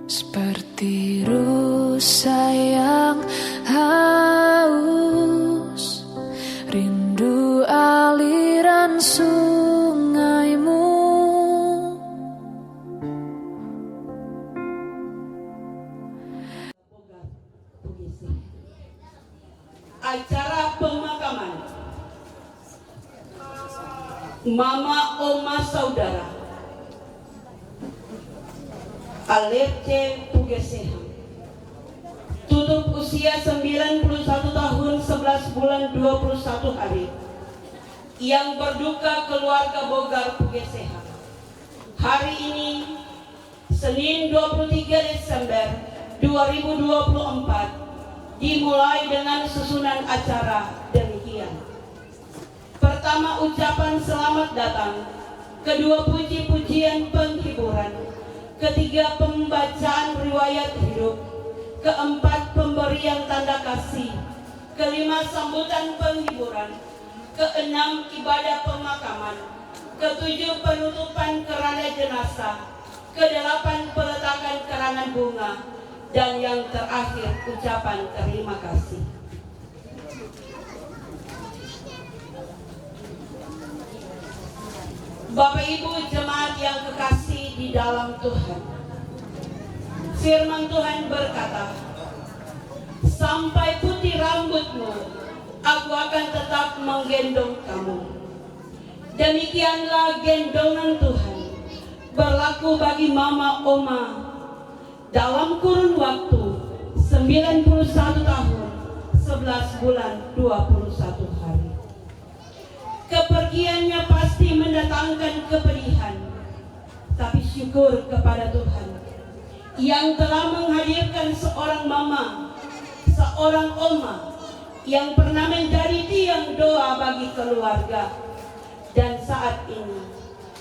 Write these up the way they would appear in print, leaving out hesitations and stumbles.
Seperti rusa yang haus, rindu aliran sungaimu. Acara pemakaman Mama Oma Saudara Alerce Pugeseham, tutup usia 91 tahun 11 bulan 21 hari. Yang berduka keluarga Bogar Pugeseham. Hari ini Senin 23 Desember 2024 dimulai dengan susunan acara demikian. Pertama, ucapan selamat datang. Kedua, puji-pujian penghiburan. Ketiga, pembacaan riwayat hidup. Keempat, pemberian tanda kasih. Kelima, sambutan penghiburan. Keenam, ibadah pemakaman. Ketujuh, penutupan keranda jenazah. Kedelapan, peletakan karangan bunga. Dan yang terakhir, ucapan terima kasih. Bapak Ibu jemaat yang kekasih di dalam Tuhan, firman Tuhan berkata, sampai putih rambutmu, aku akan tetap menggendong kamu. Demikianlah gendongan Tuhan berlaku bagi Mama Oma dalam kurun waktu 91 tahun 11 bulan 21 hari. Kepergiannya pasti mendatangkan kepedihan, tapi syukur kepada Tuhan yang telah menghadirkan seorang mama, seorang oma yang pernah menjadi tiang doa bagi keluarga. Dan saat ini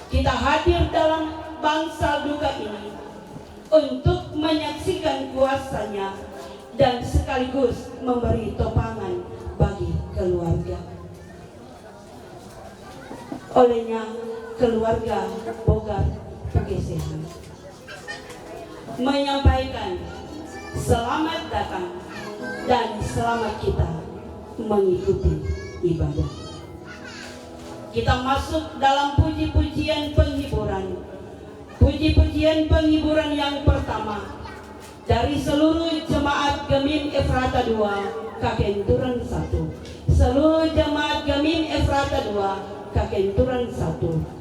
kita hadir dalam bangsa duka ini untuk menyaksikan kuasanya dan sekaligus memberi topangan bagi keluarga. Olehnya keluarga Bogar Pugeseham menyampaikan selamat datang dan selamat kita mengikuti ibadah. Kita masuk dalam puji-pujian penghiburan. Puji-pujian penghiburan yang pertama dari seluruh jemaat Gemim Efrata 2 Kakenturan 1. Seluruh jemaat Gemim Efrata 2 Kakenturan 1.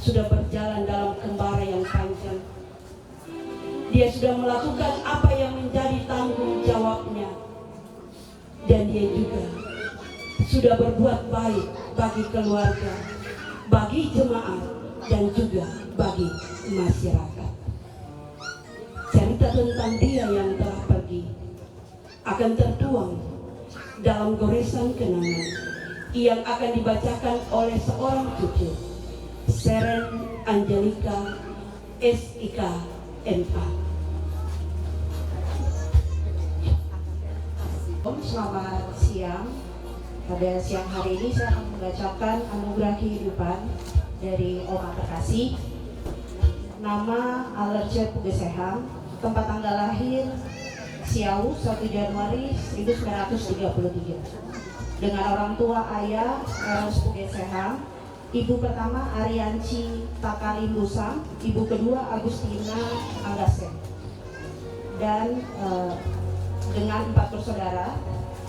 sudah berjalan dalam kembara yang panjang. Dia sudah melakukan apa yang menjadi tanggung jawabnya. Dan dia juga sudah berbuat baik bagi keluarga, bagi jemaat, dan juga bagi masyarakat. Cerita tentang dia yang telah pergi akan tertuang dalam goresan kenangan yang akan dibacakan oleh seorang cucu, Seren Angelika SIK MA. Selamat siang. Pada siang hari ini saya akan membacakan anugerah kehidupan dari Oma Terkasih. Nama Alerce Pugesehang, tempat tanggal lahir Siau 1 Januari 1933. Dengan orang tua ayah Eros Pugesehang, ibu pertama Arianci Takalimbusang, ibu kedua Agustina Anggasen. Dan dengan 4 bersaudara,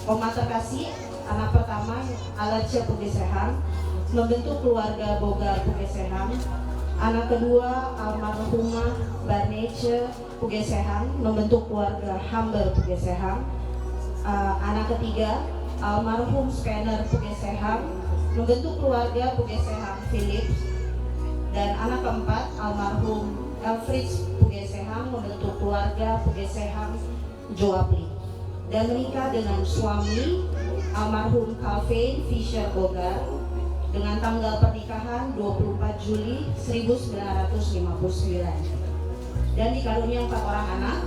Oma Terkasih, anak pertama Alerce Pugesehang, membentuk keluarga Boga Pugesehang. Anak kedua almarhumah Barnece Pugesehang, membentuk keluarga Hamber Pugesehang. Anak ketiga almarhum Spanner Pugesehang, membentuk keluarga Pugesehang Philips. Dan anak keempat almarhum Elfrits Pugesehang, membentuk keluarga Pugesehang Joapli. Dan menikah dengan suami almarhum Calvin Fisher Bogar dengan tanggal pernikahan 24 Juli 1959. Dan dikaruniai 4 orang anak.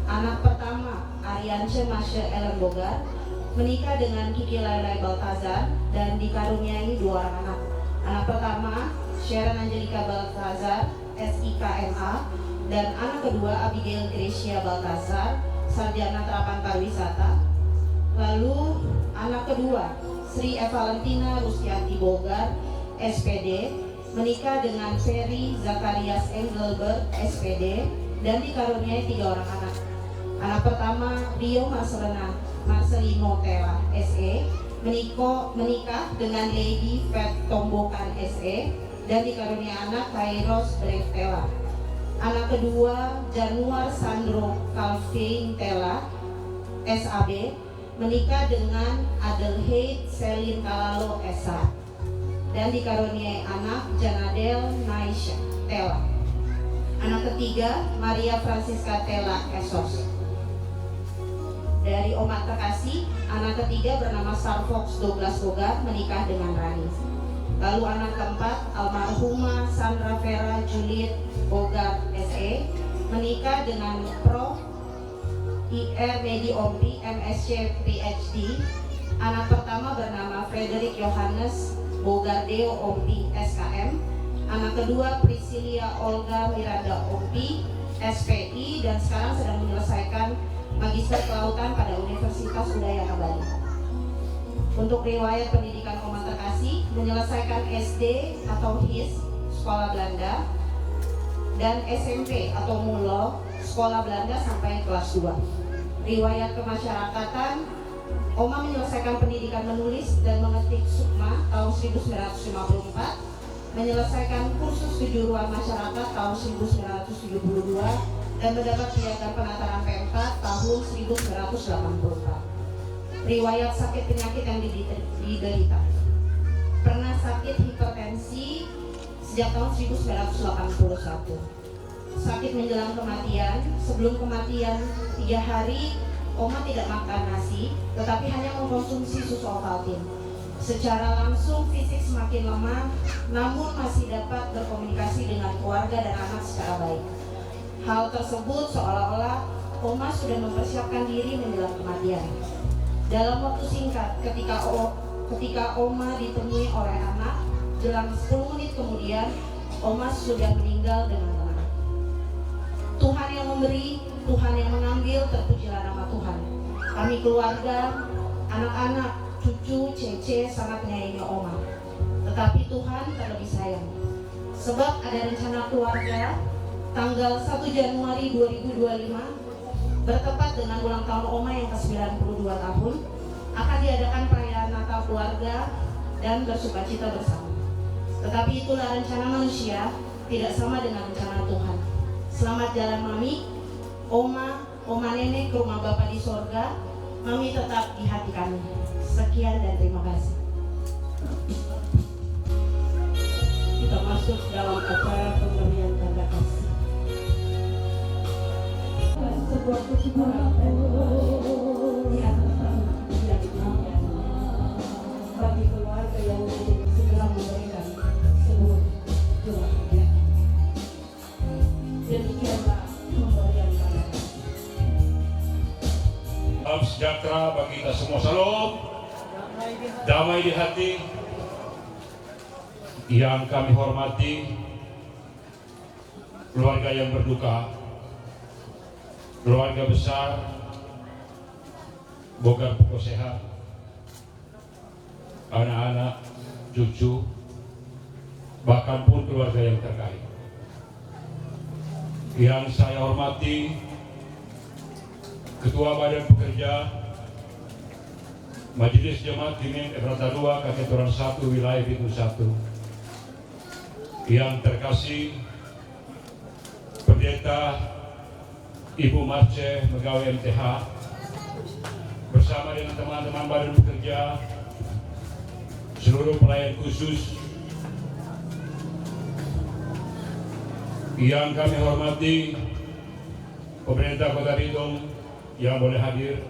Anak pertama Ariance Masya Ellen Bogar menikah dengan Kiki Lailai Baltazar dan dikaruniai 2 orang anak. Anak pertama Sharon Angelika Baltazar SIKMA dan anak kedua Abigail Gracia Baltazar, sarjana terapan pariwisata. Lalu anak kedua Sri Evalentina Rustianti Bogar SPD menikah dengan Ferry Zakarias Engelberg SPD dan dikaruniai 3 orang anak. Anak pertama Rio Marcelino Tela SE menikah dengan Lady Fat Tombokan SE dan dikaruniai anak Kairos Brave Tela. Anak kedua Januar Sandro Calvin Tela SAB menikah dengan Adelheid Selin Kalalo SA dan dikaruniai anak Janadel Naisha Tela. Anak ketiga Maria Francisca Tela Esos. Dari Oma Terkasih, anak ketiga bernama Sarfox Douglas Bogar menikah dengan Rani. Lalu anak keempat almarhumah Sandra Vera Juliet Bogar SE menikah dengan Prof. IR Medi Ompi MSc PhD. Anak pertama bernama Frederick Yohanes Bogardeo Ompi SKM. Anak kedua Priscilia Olga Miranda Ompi SPI dan sekarang sedang menyelesaikan Magister Kelautan pada Universitas Udayana Bali. Untuk riwayat pendidikan Oma Terkasih, menyelesaikan SD atau HIS Sekolah Belanda dan SMP atau MULO Sekolah Belanda sampai kelas 2. Riwayat kemasyarakatan, Oma menyelesaikan pendidikan menulis dan mengetik Sukma tahun 1954, menyelesaikan kursus kejuruan masyarakat tahun 1972 dan mendapat piagam penataran P4 tahun 1984. Riwayat sakit penyakit yang diderita. Pernah sakit hipertensi sejak tahun 1981. Sakit menjelang kematian. Sebelum kematian 3 hari, Oma tidak makan nasi, tetapi hanya mengkonsumsi susu Ovaltine. Secara langsung fisik semakin lemah, namun masih dapat berkomunikasi dengan keluarga dan anak secara baik. Hal tersebut seolah-olah Oma sudah mempersiapkan diri menjelang kematian. Dalam waktu singkat, ketika Oma ditemui oleh anak, jelang 10 menit kemudian, Oma sudah meninggal dengan tenang. Tuhan yang memberi, Tuhan yang mengambil, terpujilah nama Tuhan. Kami keluarga, anak-anak, cucu, cece sangat menyayangi Oma. Tetapi Tuhan terlebih sayang. Sebab ada rencana keluarga, tanggal 1 Januari 2025, bertepat dengan ulang tahun Oma yang ke-92 tahun, akan diadakan perayaan Natal keluarga dan bersukacita bersama. Tetapi itulah rencana manusia, tidak sama dengan rencana Tuhan. Selamat jalan Mami, Oma Nenek ke rumah Bapa di sorga. Mami tetap di hati kami. Sekian dan terima kasih. Kita masuk dalam acara pemberian tanda kasih. Sebuah kesyukuran dan di atas yang diberikan bagi keluarga yang segera memberikan seluruh kebahagiaan. Demikianlah pemberian tanda kasih. Salam sejahtera bagi kita semua. Salam damai di hati. Yang kami hormati keluarga yang berduka, keluarga besar Bogar Pokok Sehat, anak-anak, cucu, bahkan pun keluarga yang terkait. Yang saya hormati Ketua Badan Pekerja Majelis Jemaat Dimin Efrata II Kaketoran 1 Wilayah Bitung 1, yang terkasih Pendeta Ibu Marce Megawai MTH bersama dengan teman-teman Badan Pekerja, seluruh pelayan khusus yang kami hormati, pemerintah Kota Bitung yang boleh hadir.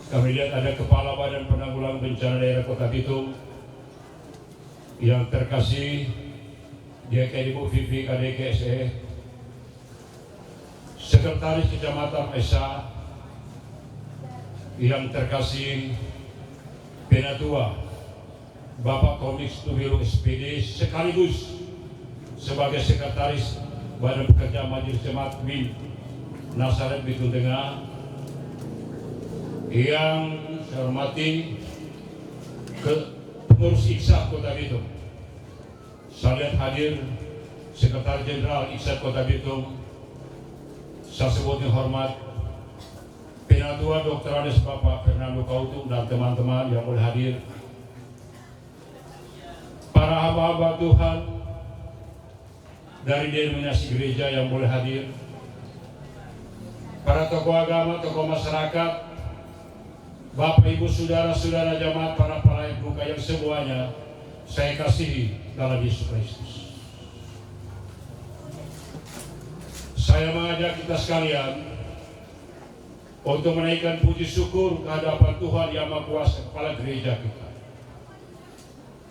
Kami lihat ada Kepala Badan Penanggulangan Bencana Daerah Kota Bitung yang terkasih DKI Ibu Vivi KDKSE, Sekretaris Kecamatan Esa yang terkasih Penatua Bapak Komix Tubiru SPD sekaligus sebagai Sekretaris Badan Pekerja Majelis Jemaat BIM Nasaret Bitung Tengah, yang saya hormati Pengurus IKSA Kota Bitung. Saya lihat hadir Sekretaris Jenderal IKSA Kota Bitung. Saya sebut yang hormat Penatua Dr. Andes Bapak Fernando Kautung dan teman-teman yang boleh hadir. Para hamba-hamba Tuhan dari denominasi gereja yang boleh hadir. Para tokoh agama, tokoh masyarakat, Bapak Ibu Saudara-saudara jemaat, para pelayan buka yang semuanya saya kasihi dalam Yesus Kristus. Saya mengajak kita sekalian untuk menaikkan puji syukur kehadapan Tuhan Yang Maha Kuasa, Kepala Gereja kita,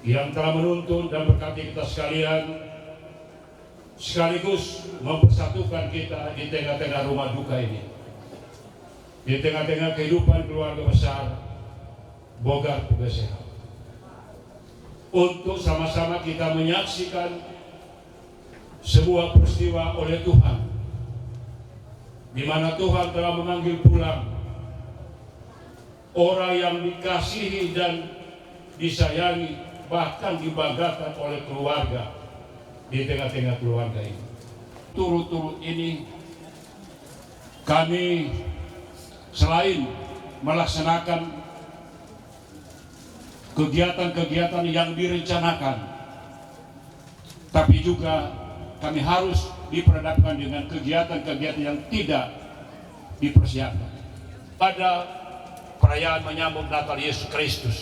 yang telah menuntun dan berkati kita sekalian, sekaligus mempersatukan kita di tengah-tengah rumah duka ini, di tengah-tengah kehidupan keluarga besar Bogar Pokok Sehat, untuk sama-sama kita menyaksikan sebuah peristiwa oleh Tuhan, di mana Tuhan telah memanggil pulang orang yang dikasihi dan disayangi, bahkan dibanggakan oleh keluarga di tengah-tengah keluarga ini. Turut-turut ini kami selain melaksanakan kegiatan-kegiatan yang direncanakan, tapi juga kami harus diperhadapkan dengan kegiatan-kegiatan yang tidak dipersiapkan. Pada perayaan menyambut Natal Yesus Kristus,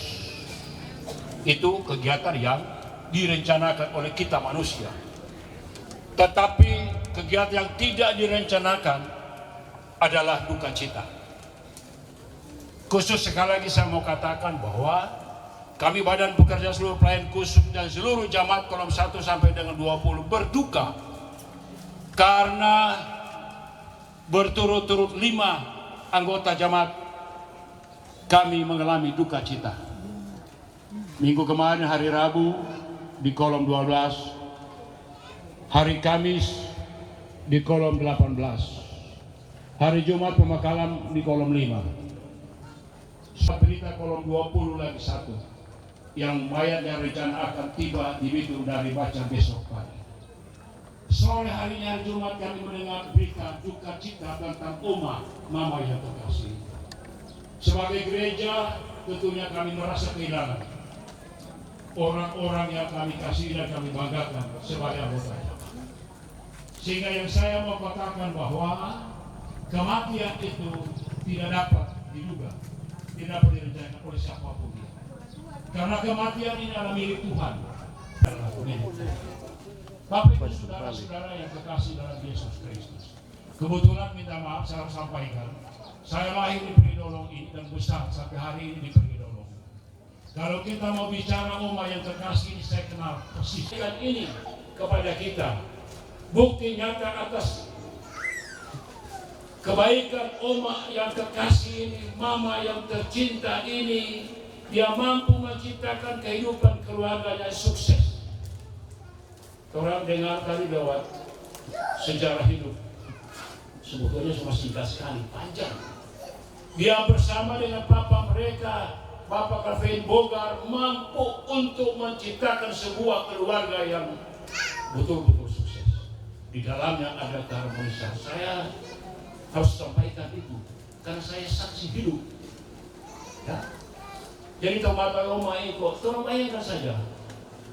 itu kegiatan yang direncanakan oleh kita manusia. Tetapi kegiatan yang tidak direncanakan adalah duka cita. Khusus sekali lagi saya mau katakan bahwa kami Badan Pekerja seluruh pelayan khusus dan seluruh jamaat kolom 1 sampai dengan 20 berduka karena berturut-turut 5 anggota jamaat kami mengalami duka cita. Minggu kemarin hari Rabu di kolom 12, hari Kamis di kolom 18, hari Jumat pemakaman di kolom 5. Berita kolom 20 lagi 1. Yang mayat yang rencana akan tiba di Bitung dari baca besok pagi. Sore harinya Jumat kami mendengar berita duka cita tentang mama yang terkasih. Sebagai gereja tentunya kami merasa kehilangan. orang-orang yang kami kasih dan kami banggakan sebagai anggota jamaat. Sehingga yang saya mau katakan bahwa kematian itu tidak dapat diduga, tidak dapat direncanakan oleh siapapun. Karena kematian ini adalah milik Tuhan. Bapak Ibu saudara-saudara yang kekasih dalam Yesus Kristus, kebetulan minta maaf saya sampaikan, saya lahir di Peridolong ini dan besar sampai hari ini di Peridolong. Kalau kita mau bicara Oma yang terkasih ini, saya kenal persis. Dan ini kepada kita bukti nyata atas kebaikan Oma yang terkasih ini, Mama yang tercinta ini. Dia mampu menciptakan kehidupan keluarganya sukses. Orang dengar tadi lewat sejarah hidup, sebetulnya cuma singkat sekali, panjang. Dia bersama dengan papa mereka, Bapak Calvin Bogar, mampu untuk menciptakan sebuah keluarga yang betul-betul sukses. Di dalamnya ada keharmonisan. Saya harus sampaikan itu karena saya saksi hidup. Ya. Jadi Bapak Oma Eko, tolong bayangkan saja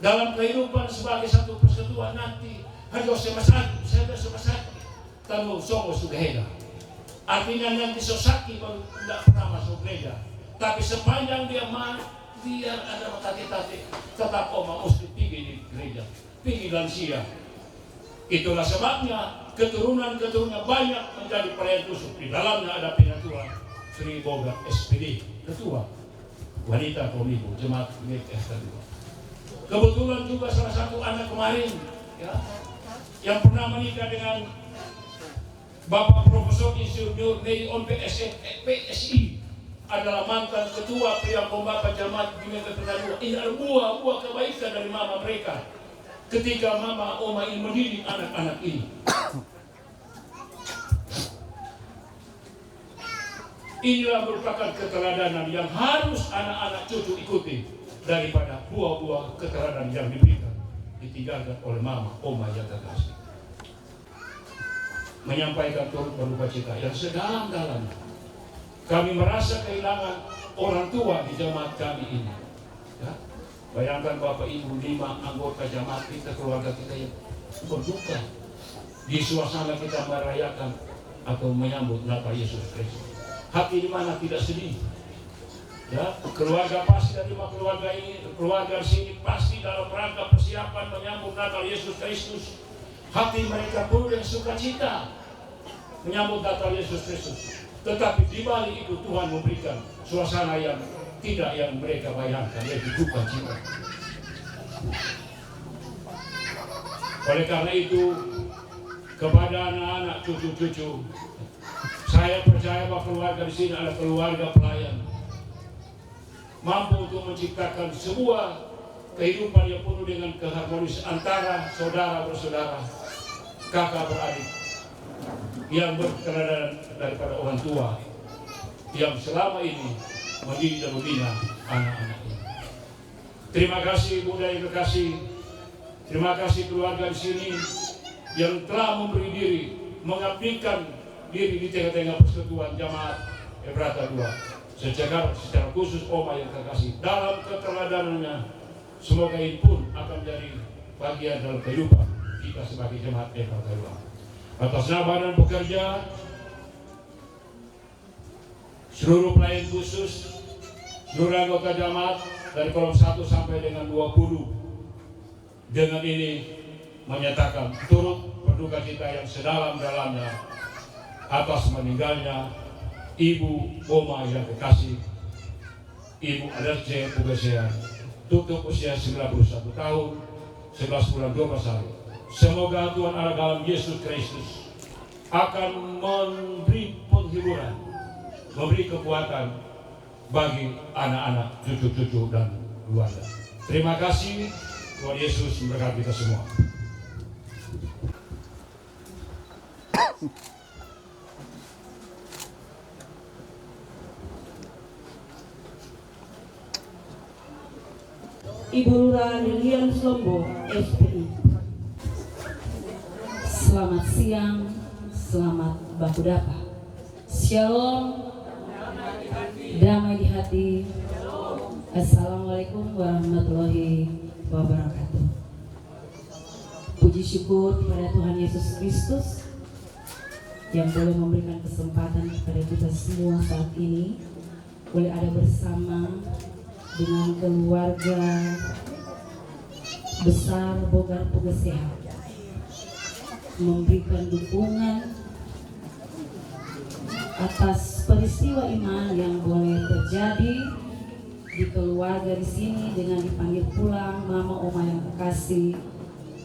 dalam kehidupan sebagai satu persatuan nanti harus semasaki, saya semasaki, tamu songo sugahela. Artinya nanti sosaki baru tidak pernah masuk gereja. Tapi sepanjang dia biar ada kaki-kaki, tetap Oma mesti pergi di gereja, pergi lansia. Itulah sebabnya keturunan-keturunannya banyak menjadi pelayan tusuk. Di dalamnya ada Penatua Sri Bogar SPD, ketua wanita komiku jemaat GKS2. Kebetulan juga salah satu anak kemarin ya, yang pernah menikah dengan Bapak Profesor Insinyur Nei on PSI adalah mantan ketua pria pembapak jemaat di Penatua. Ini adalah buah kebaikan dari mama mereka ketika Mama Oma ini mendidik anak-anak ini. Inilah merupakan keteladanan yang harus anak-anak cucu ikuti daripada buah-buah keteladanan yang diberikan, ditinggalkan oleh Mama Oma yang terkasih. Menyampaikan turut berduka cita yang sedalam-dalamnya. Kami merasa kehilangan orang tua di jemaat kami ini. Ya. Bayangkan Bapak Ibu 5 anggota jemaat kita, keluarga kita yang berduka. Di suasana kita merayakan atau menyambut Natal Yesus Kristus. Hati di mana tidak sedih. Ya, keluarga pasti dari 5 keluarga ini, keluarga di sini pasti dalam rangka persiapan menyambut Natal Yesus Kristus. Hati mereka penuh dengan sukacita menyambut Natal Yesus Kristus. Tetapi di balik itu Tuhan memberikan suasana yang tidak yang mereka bayangkan, yaitu duka cita. Oleh karena itu, kepada anak-anak cucu-cucu, saya percaya bahwa keluarga di sini adalah keluarga pelayan, mampu untuk menciptakan sebuah kehidupan yang penuh dengan keharmonis antara saudara bersaudara, kakak beradik, yang berkenalan daripada orang tua yang selama ini mendidik dan membina anak-anak ini. Terima kasih Bunda yang terkasih, terima kasih keluarga di sini yang telah memberi diri, mengabdikan diri di tengah-tengah persekutuan jamaat Ebrata 2. Secara khusus Oma yang terkasih dalam keteladanannya, semoga ini pun akan menjadi bagian dalam kehidupan kita sebagai jemaat Ebrata 2. Atas nama dan bekerja seluruh pelayan khusus, seluruh anggota jamaat dari kolom 1 sampai dengan 20, dengan ini menyatakan turut berduka cita yang sedalam-dalamnya atas meninggalnya Ibu Oma yang kekasih, Ibu Alerce Pugesean, tutup usia 91 tahun, 11 bulan 12 hari. Semoga Tuhan Allah dalam Yesus Kristus akan memberi penghiburan, memberi kekuatan bagi anak-anak, cucu-cucu dan keluarga. Terima kasih, Tuhan Yesus memberkati kita semua. Ibu Lurah Lilian Slombo, SPI. Selamat siang, selamat baku dapa. Shalom, damai di hati, Assalamualaikum warahmatullahi wabarakatuh. Puji syukur kepada Tuhan Yesus Kristus yang boleh memberikan kesempatan kepada kita semua saat ini boleh ada bersama dengan keluarga besar Bogar Pugesehan, memberikan dukungan atas peristiwa iman yang boleh terjadi di keluarga di sini dengan dipanggil pulang mama oma yang kekasih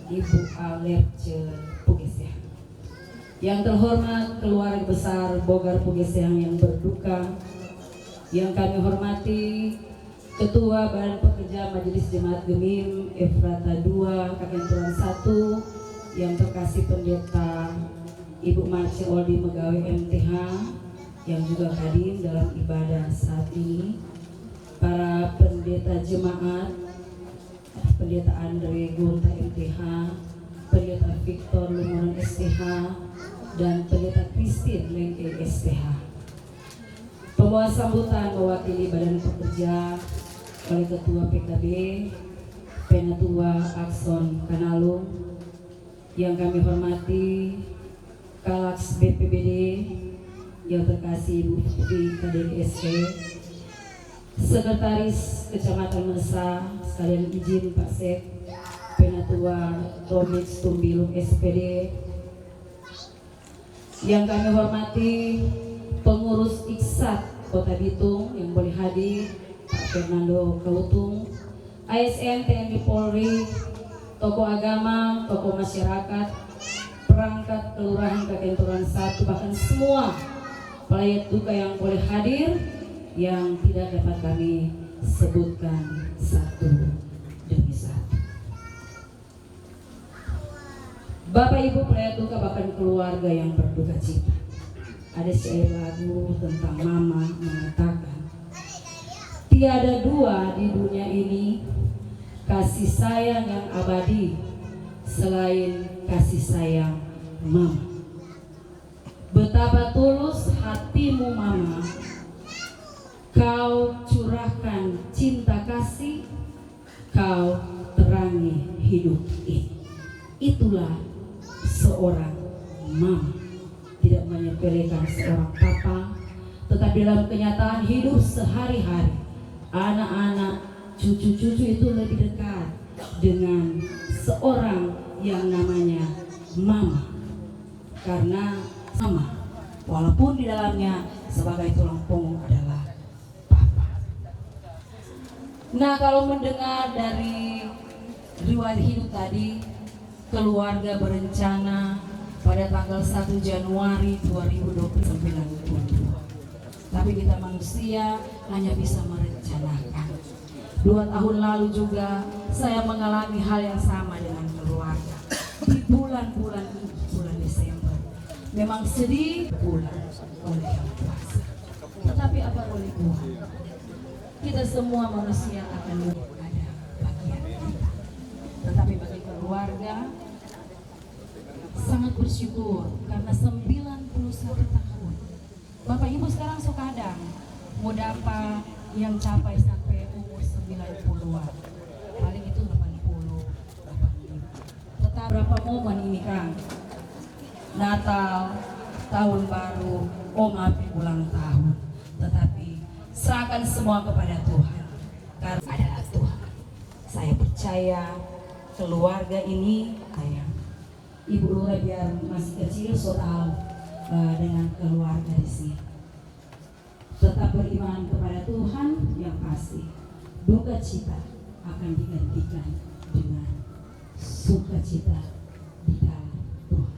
Ibu Alerce Pugesehan. Yang terhormat keluarga besar Bogar Pugesehan yang berduka, yang kami hormati Ketua Badan Pekerja Majelis Jemaat Gemim Efrata 2 Kakenturan 1 yang terkasih Pendeta Ibu Marci Oldi Megawe MTH yang juga hadir dalam ibadah saat ini, para pendeta jemaat, Pendeta Andre Gunta MTH, Pendeta Victor Lumoran STH, dan Pendeta Christine Lengke STH. Pembawa sambutan mewakili Badan Pekerja oleh Ketua PKB, Penatua Akson Kanalung, yang kami hormati Kalaks BPBD yang terkasih Ibu Putri KDSE, Sekretaris Kecamatan Mesa, sekalian izin Pak Sek, Penatua Tomit Tumbilung SPD, yang kami hormati pengurus IKSAT Kota Bitung yang boleh hadir, Pak Fernando Kautung, ASN TNI Polri, tokoh agama, tokoh masyarakat, perangkat kelurahan Kakenturan 1, bahkan semua pelayat duka yang boleh hadir yang tidak dapat kami sebutkan satu demi satu. Bapak Ibu pelayat duka bahkan keluarga yang berduka cita. Ada syair lagu tentang mama mengatakan, tiada dua di dunia ini kasih sayang yang abadi selain kasih sayang mama. Betapa tulus hatimu mama, kau curahkan cinta kasih, kau terangi hidup ini. Itulah seorang mama, tidak menyepelekan seorang papa, tetapi dalam kenyataan hidup sehari-hari, anak-anak, cucu-cucu itu lebih dekat dengan seorang yang namanya mama. Karena mama, walaupun di dalamnya sebagai tulang punggung adalah papa. Nah, kalau mendengar dari riwayat hidup tadi, keluarga berencana pada tanggal 1 Januari 2022. Tapi kita manusia hanya bisa merencanakan. 2 tahun lalu juga saya mengalami hal yang sama dengan keluarga. Di bulan-bulan ini, bulan Desember, memang sedih bulan oleh yang kuasa. Tetapi apa boleh buat? Kita semua manusia akan ada bagian kita. Tetapi bagi keluarga sangat bersyukur karena 91 tahun. Bapak Ibu sekarang sukadang mau dapat yang capai sampai umur 90-an. Paling itu 80, 85. Tetapi berapa momen ini Kang? Natal, tahun baru, ulang tahun. Tetapi serahkan semua kepada Tuhan, karena adalah Tuhan. Saya percaya keluarga ini kayak Ibu Lura biar masih kecil soal dengan keluarga di sini. Tetap beriman kepada Tuhan yang pasti. Duka cita akan digantikan dengan sukacita di dalam Tuhan.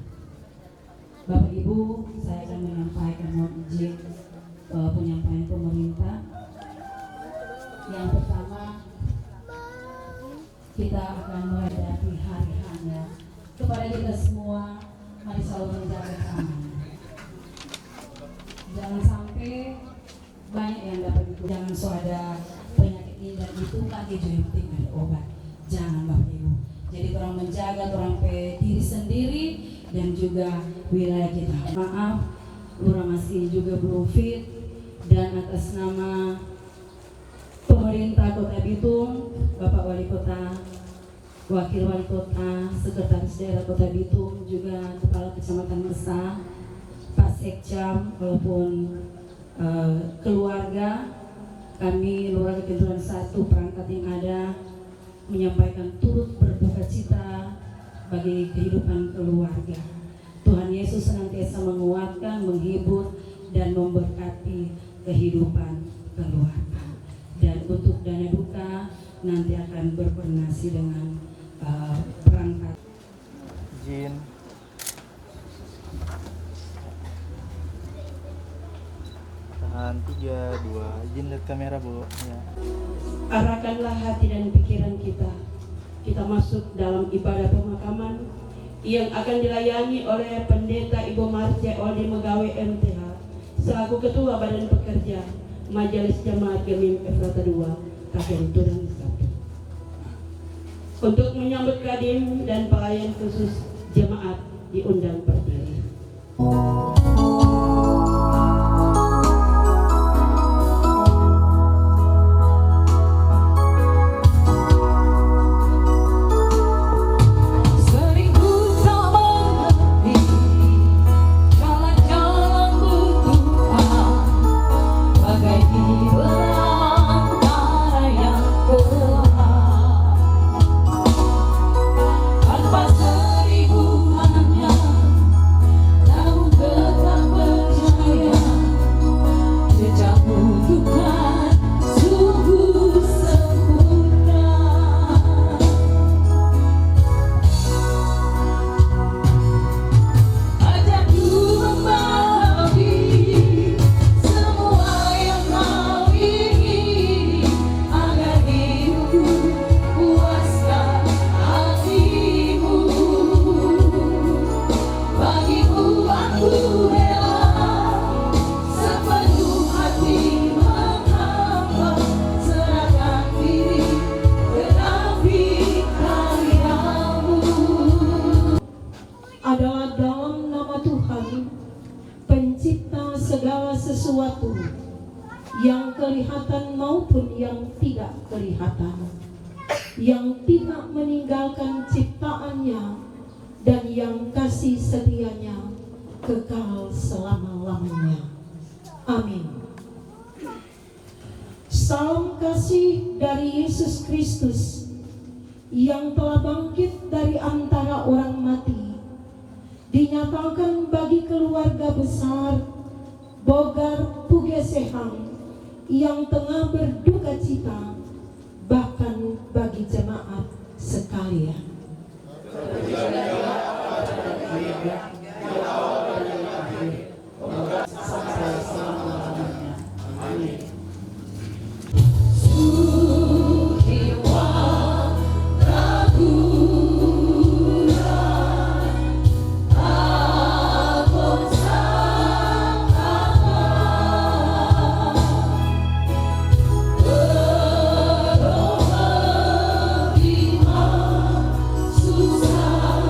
Bapak Ibu, saya akan menyampaikan mohon izin penyampaian pemerintah. Yang pertama, kita akan menghadapi hari hanya kepada kita semua, mari selalu menjaga keamanan. Jangan sampai banyak yang dapat itu. Jangan so ada penyakit ini dan itu lagi juga penting ada obat. Jangan Bapak Ibu. Jadi orang menjaga orang diri sendiri dan juga wilayah kita. Maaf, Lura masih juga belum fit, dan atas nama pemerintah Kota Bitung, Bapak Wali Kota, Wakil Wali Kota, Sekretaris Daerah Kota Bitung, juga Kepala Kecamatan Mesa, Pak Sekcam, walaupun keluarga, kami Lurah Ketentuan 1 perangkat yang ada menyampaikan turut berduka cita bagi kehidupan keluarga. Tuhan Yesus senantiasa menguatkan, menghibur, dan memberkati kehidupan keluarga. Dan untuk dana duka nanti akan berkoordinasi dengan perangkat. Izin. Tahan 3, 2. Izin lihat kamera, Bu. Ya. Arahkanlah hati dan pikiran kita. Kita masuk dalam ibadah pemakaman yang akan dilayani oleh Pendeta Ibu Marce Oldi Megawe MTH selaku Ketua Badan Pekerja Majelis Jemaat Gemim Efrata II Kabupaten Tudan 1. Untuk menyambut kadim dan pelayan khusus jemaat diundang berdiri. Adalah dalam nama Tuhan, pencipta segala sesuatu yang kelihatan maupun yang tidak kelihatan, yang tidak meninggalkan ciptaannya dan yang kasih setianya kekal selama-lamanya. Amin. Salam kasih dari Yesus Kristus yang telah bangkit dari antara orang mati, dinyatakan bagi keluarga besar Bogar Pugesehang yang tengah berduka cita, bahkan bagi jemaat sekalian. Susah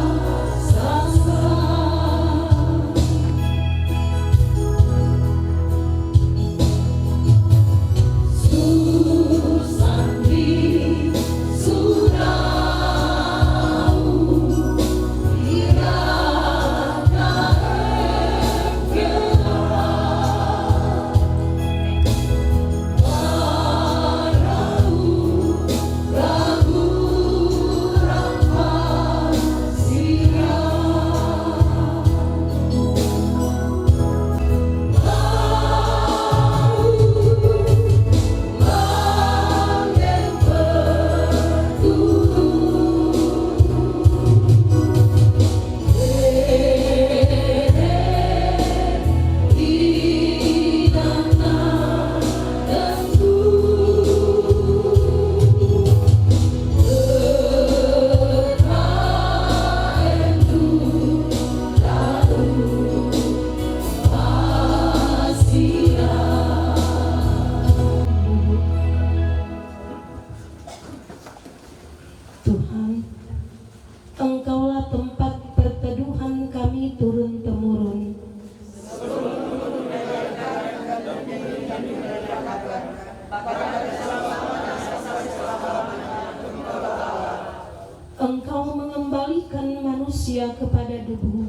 manusia kepada debu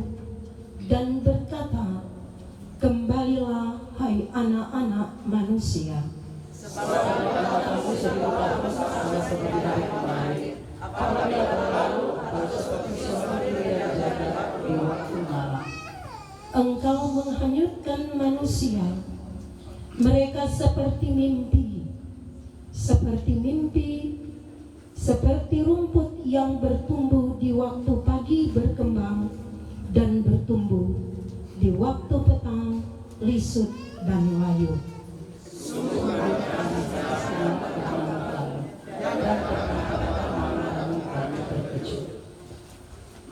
dan berkata, kembalilah hai anak-anak manusia. Engkau menghanyutkan manusia, mereka seperti mimpi, seperti rumput yang bertumbuh di waktu pagi berkembang dan bertumbuh di waktu petang lisut dan layu.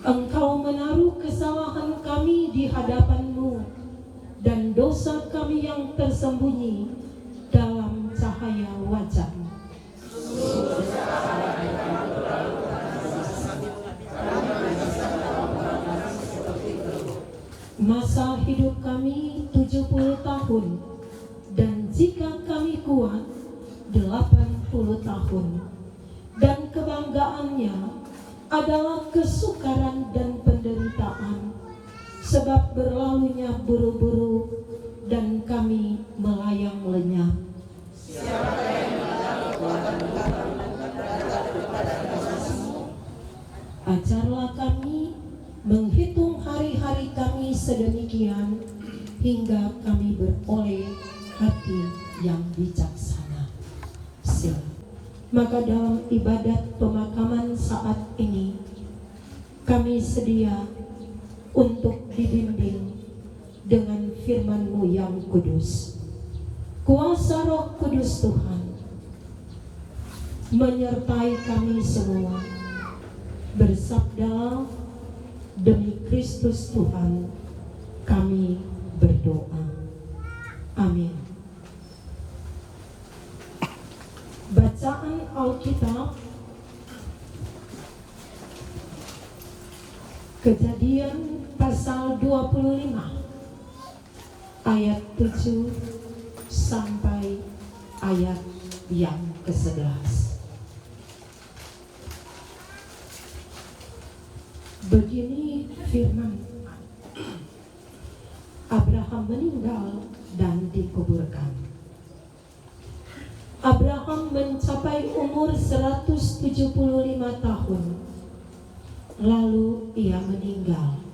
Engkau menaruh kesalahan kami di hadapan-Mu dan dosa kami yang tersembunyi dalam cahaya wajah-Mu. Masa hidup kami 70 tahun, dan jika kami kuat 80 tahun, dan kebanggaannya adalah kesukaran dan penderitaan, sebab berlalunya buru-buru dan kami melayang lenyap. Ajarlah kami menghitung hari-hari kami sedemikian hingga kami beroleh hati yang bijaksana. Sila. Maka dalam ibadat pemakaman saat ini kami sedia untuk dibimbing dengan firman-Mu yang kudus. Kuasa Roh Kudus Tuhan menyertai kami semua. Bersabdalah, demi Kristus Tuhan kami berdoa. Amin. Bacaan Alkitab Kejadian pasal 25 ayat 7 sampai ayat yang ke-11. Begini firman: Abraham meninggal dan dikuburkan. Abraham mencapai umur 175 tahun. Lalu ia meninggal.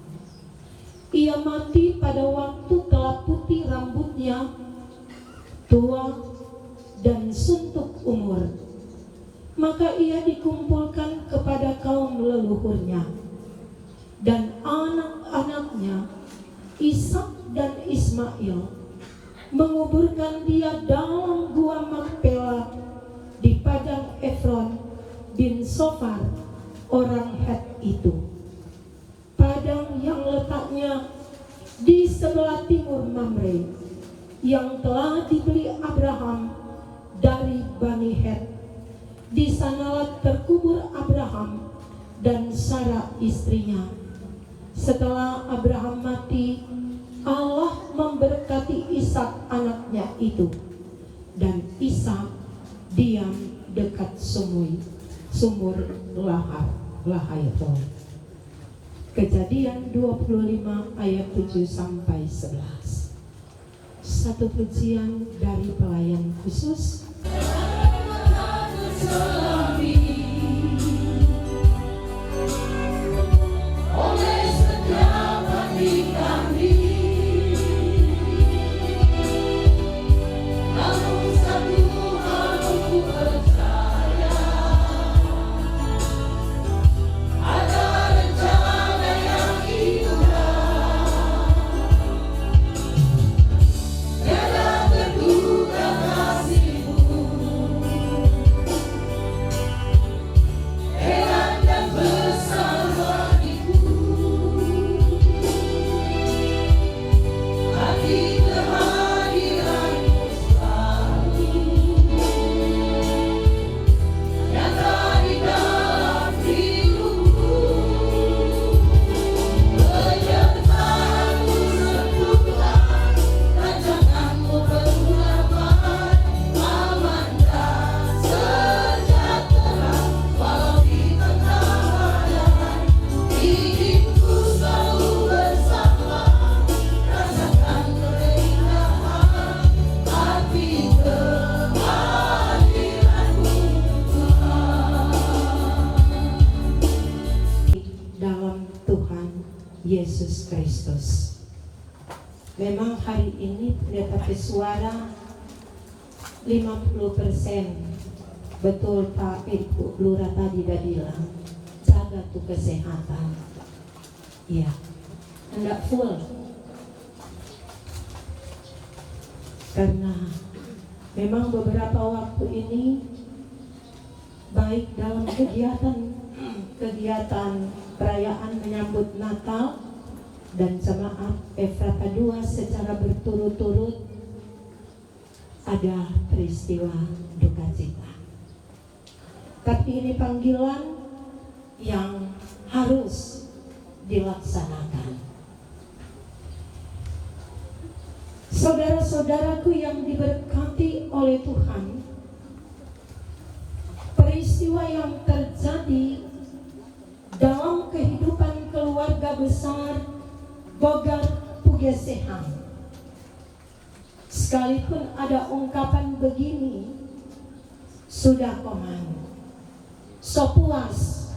Ia mati pada waktu telah putih rambutnya, tua dan suntuk umur. Maka ia dikumpulkan kepada kaum leluhurnya, dan anak-anaknya Ishak dan Ismail menguburkan dia dalam gua Makpela di padang Efron bin Sofar orang Het itu, padang yang letaknya di sebelah timur Mamre, yang telah dibeli Abraham dari Bani Het. Di sanalah terkubur Abraham dan Sarah istrinya. Setelah Abraham mati, Allah memberkati Ishak anaknya itu, dan Ishak diam dekat sumur Lahai-Roi. Kejadian 25 ayat 7 sampai 11. Satu pujian dari pelayan khusus. Yesus Kristus. Memang hari ini pendeta pesuara 50%. Betul Pak Ibu Lurah tadi dah bilang, jaga tuh kesehatan. Iya, hendak full. Karena memang beberapa waktu ini baik dalam kegiatan perayaan menyambut Natal dan jemaat Efrata 2 secara berturut-turut ada peristiwa duka cita. Tapi ini panggilan yang harus dilaksanakan. Saudara-saudaraku yang diberkati oleh Tuhan, peristiwa yang terjadi dalam kehidupan keluarga besar Bogar Pugesehan, sekalipun ada ungkapan begini, sudah koman, so puas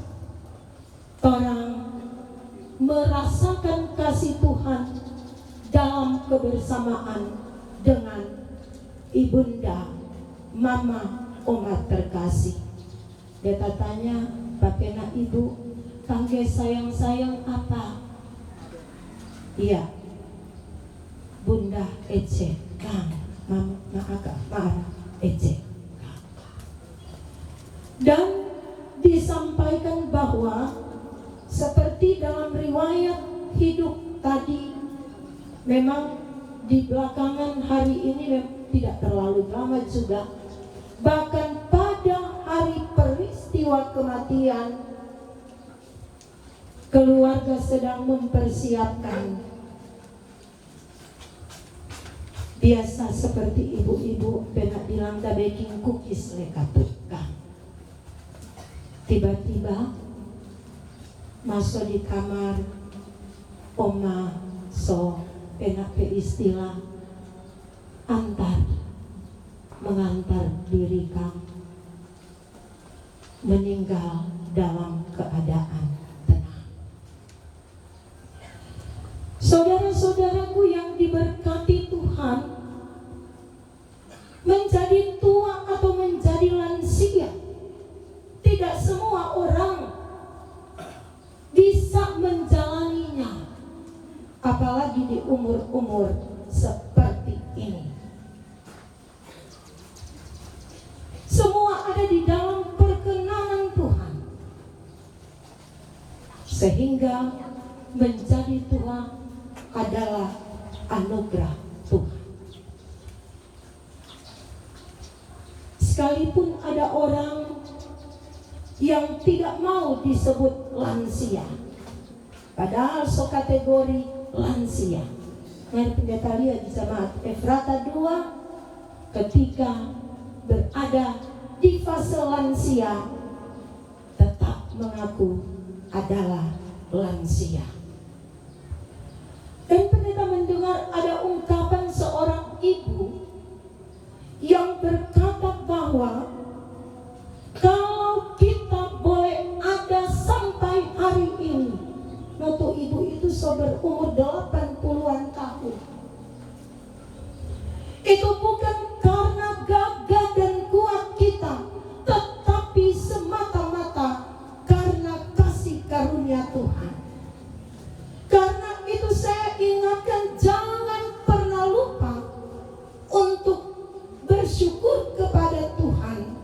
orang merasakan kasih Tuhan dalam kebersamaan dengan ibunda, mama, umat terkasih. Dia tanya, bagaimana ibu panggil sayang-sayang apa? Iya, Bunda Ece, Kang, Mama Aga, Mara Ece. Dan disampaikan bahwa seperti dalam riwayat hidup tadi, memang di belakangan hari ini tidak terlalu lama juga. Bahkan pada hari peristiwa kematian, keluarga sedang mempersiapkan. Biasa seperti ibu-ibu pernah bilang da baking cookies mereka tukang. Tiba-tiba masuk di kamar oma so enak istilah mengantar diri kang meninggal dalam keadaan tenang. Saudara-saudaraku yang diberkati Tuhan, menjadi tua atau menjadi lansia, tidak semua orang bisa menjalaninya, apalagi di umur-umur seperti ini. Semua ada di dalam perkenanan Tuhan, sehingga menjadi tua adalah anugerah Tuhan. Sekalipun ada orang yang tidak mau disebut lansia, padahal so kategori lansia. Mari pendeta lihat di jemaat Efrata 2, ketika berada di fase lansia, tetap mengaku adalah lansia. Dan pendeta mendengar ada ungkapan seorang ibu yang berkata bahwa kalau kita boleh ada sampai hari ini, waktu ibu itu berumur 80-an tahun, itu bukan karena gagah dan kuat kita, tetapi semata-mata karena kasih karunia Tuhan. Karena itu saya ingatkan, jangan pernah lupa untuk bersyukur kepada Tuhan,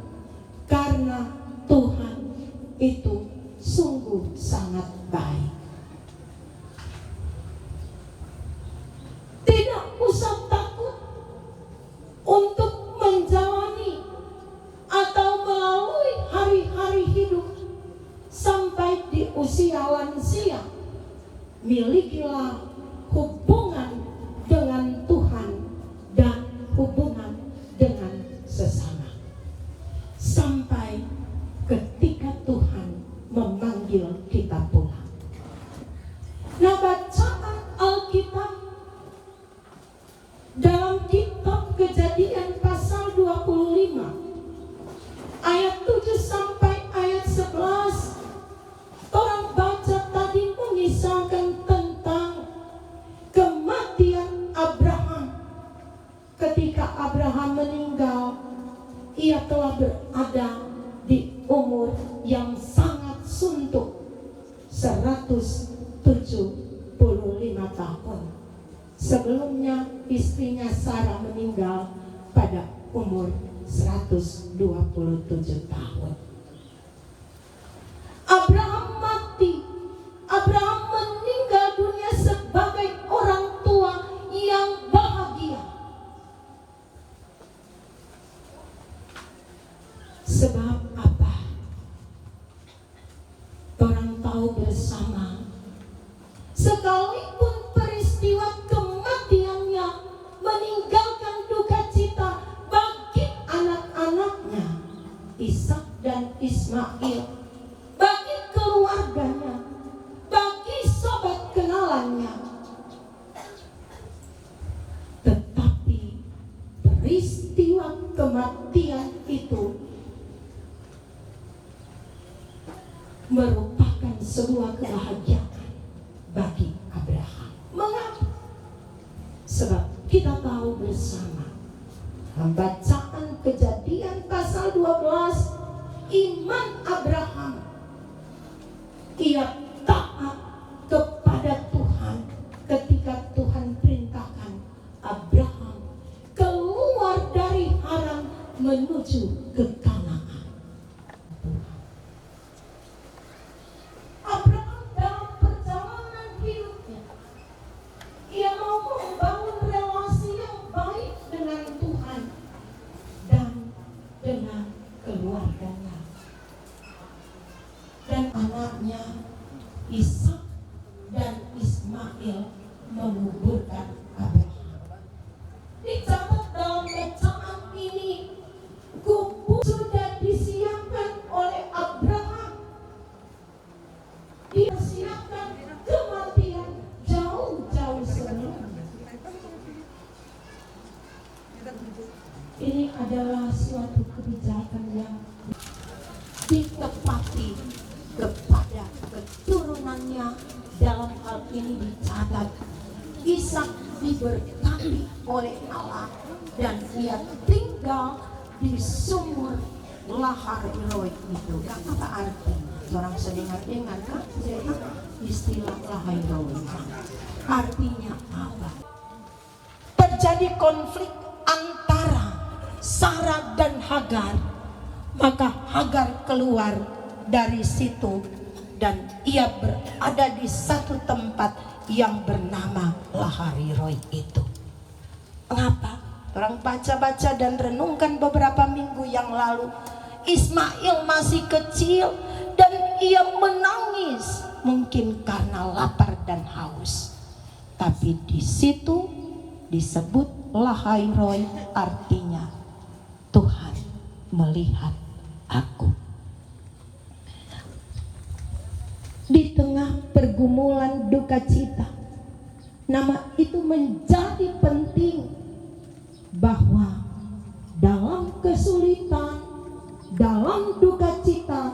karena Tuhan itu sungguh sangat baik. Tidak usah takut untuk menjalani atau melalui hari-hari hidup sampai di usia lansia. Milikilah hubungan dengan Tuhan dan hubungan dengan sesama, sampai ketika Tuhan memanggil kita pulang. Nah, bacaan Alkitab dalam kitab Kejadian pasal 25 ayat 7 sampai ayat 11, orang baca tadi mengisahkan tentang tahun. Sebelumnya istrinya Sarah meninggal pada umur 127 tahun. Abraham mati. Abraham meninggal dunia sebagai orang tua yang bahagia. Sebab apa? Orang tahu bersama, sekalipun peristiwa kematiannya meninggalkan duka cita bagi anak-anaknya Ishak dan Ismail, bagi keluarganya, bagi sobat kenalannya, tetapi peristiwa kematian itu merupakan sebuah kebahagiaan bagi Abraham. Mengapa? Sebab kita tahu bersama, bacaan Kejadian pasal 12, iman Abraham, ia taat kepada Tuhan ketika Tuhan perintahkan Abraham keluar dari Haran menuju ke Kanaan. Abraham dalam perjalanan hidupnya, ia mau membangun relasi yang baik dengan Tuhan dan dengan keluarganya. Dan anaknya Ishak dan Ismail menguburkan Abraham. Dicatat dalam bacaan ini, kubur sudah disiapkan oleh Abraham. Dia siapkan kematian jauh-jauh sebelumnya. Ini adalah suatu kebijakan yang ditepati kepada keturunannya. Dalam hal ini dicatat, Ishak diberkati oleh Allah dan ia tinggal di sumur Lahai-Roi itu. Apa artinya? Orang sedengar-dengar kan istilah Lahai-Roi. Artinya apa? Terjadi konflik antara Sarah dan Hagar, maka Hagar keluar dari situ dan ia berada di satu tempat yang bernama Lahai-Roi itu. Mengapa? Orang baca-baca dan renungkan beberapa minggu yang lalu, Ismail masih kecil dan ia menangis, mungkin karena lapar dan haus. Tapi di situ disebut Lahai-Roi, artinya Tuhan melihat aku. Di tengah pergumulan duka cita, nama itu menjadi penting, bahwa dalam kesulitan, dalam duka cita,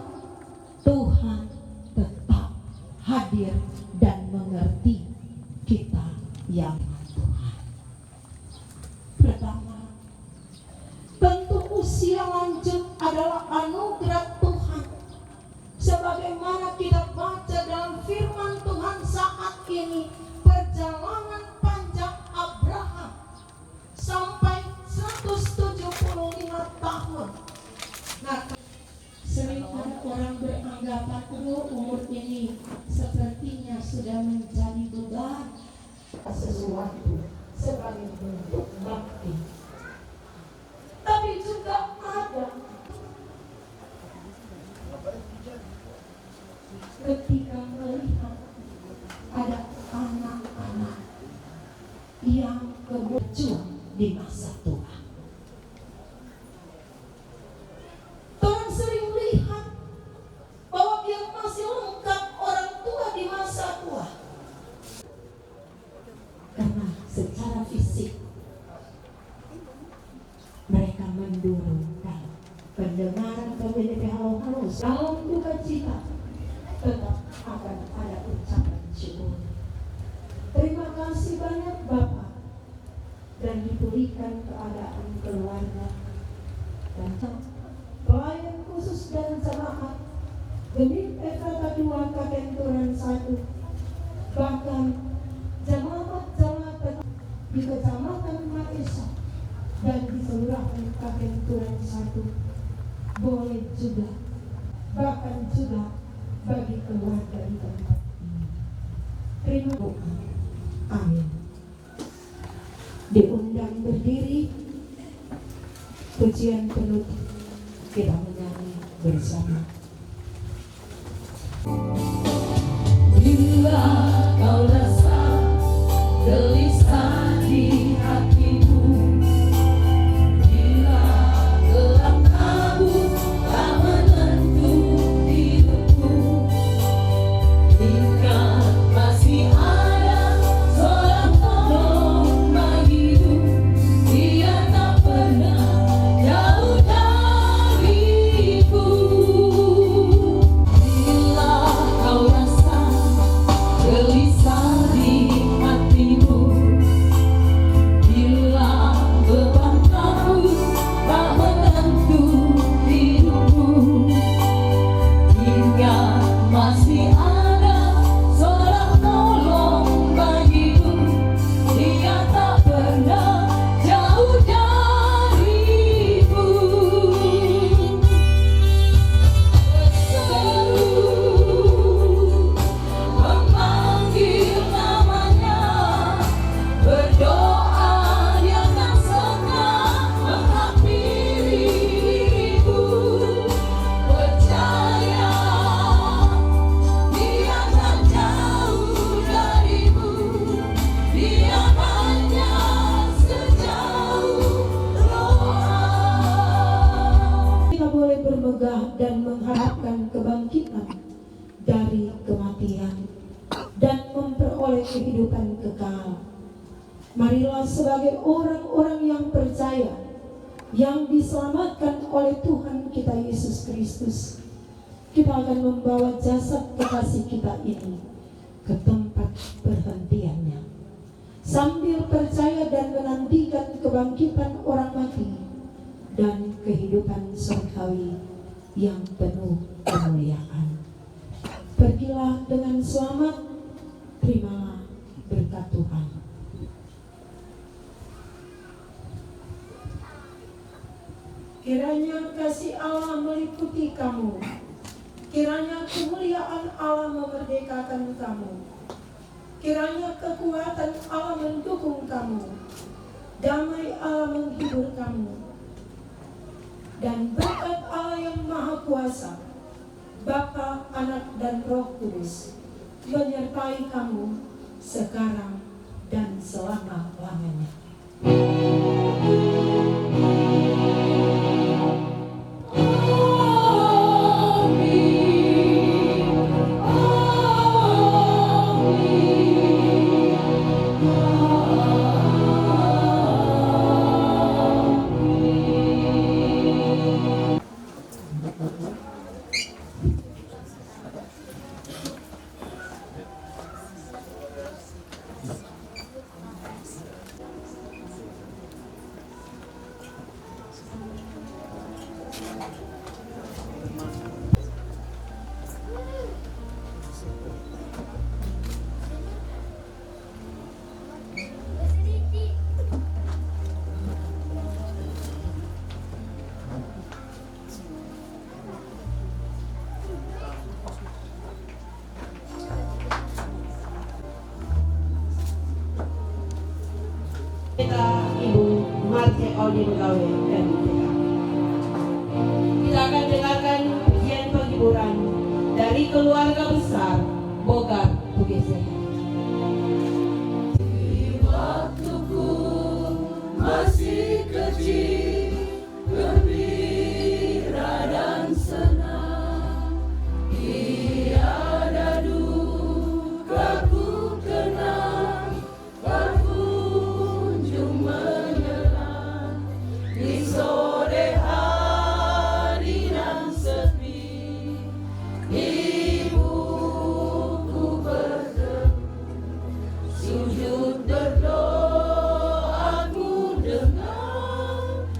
Tuhan tetap hadir dan mengerti kita yang Tuhan. Pertama, tentu usia lanjut adalah anugerah Tuhan. Sebagaimana kita baca dalam firman Tuhan saat ini, perjalanan panjang Abraham sampai 175 tahun. Nah, sering ada orang beranggapan, umur ini sepertinya sudah menjadi beban sesuatu sebagai bentuk bakti. Tapi juga ada ketika melihat ada anak-anak yang berjuang di masa tua. Orang sering lihat bahwa dia masih lengkap orang tua di masa tua, karena secara fisik mereka mendurungkan pendengaran pemilik halus dalam duka cita. Tetap akan ada ucapan syukur. Terima kasih banyak Bapak, dan dipulihkan keadaan keluarga dan pelayan khusus dan jemaat Gemip Efrata 2 Katenturan 1, bahkan jemaat di Kecamatan Maesa dan di Kelurahan Kabenturan 1, boleh juga, bahkan juga bagi keluarga di tempat ini. Terima kasih. Amin. Diundang berdiri, pujian penutup kita menyanyi bersama. Bila kau rasa gelisah di hatimu, bila gelap kabut tak menentu hidupmu, ingat masih ada seorang penolong bagimu. Dia tak pernah jauh darimu. Bila kau rasa gelisah di hatimu, bila beban kabut tak menentu hidupmu, ingat masih ada seorang penolong bagimu. Dia tak pernah jauh darimu. Berseru memanggil namanya, berdoa dia tak segan menghampiri dirimu. Percaya dia tak jauh darimu, dia hanya sejauh doa. Kita boleh bermegah dan mengharapkan kebangkitan dari kematian dan memperoleh kehidupan kekal. Marilah sebagai orang-orang yang percaya, yang diselamatkan oleh Tuhan kita Yesus Kristus, kita akan membawa jasad kekasih kita ini ke tempat perhentiannya, sambil percaya dan menantikan kebangkitan orang mati dan kehidupan surgawi yang penuh kemuliaan. Pergilah dengan selamat, terimalah berkat Tuhan. Kiranya kasih Allah meliputi kamu, kiranya kemuliaan Allah memerdekakan kamu, kiranya kekuatan Allah mendukung kamu, damai Allah menghibur kamu, dan berkat Allah yang Maha Kuasa, Bapa, Anak, dan Roh Kudus menyertai kamu sekarang dan selama-lamanya. Kita Ibu Marce Oldi Megawe dan kita akan dengarkan pujian penghiburan dari keluarga besar Bogart Bugesehan. Waktuku masih kecil, gembira dan senang, tiada duka ku kenang, berkunjung menyelam di sore hari nan sepi. Ibuku berteduh, sujud berdoa ku dengar,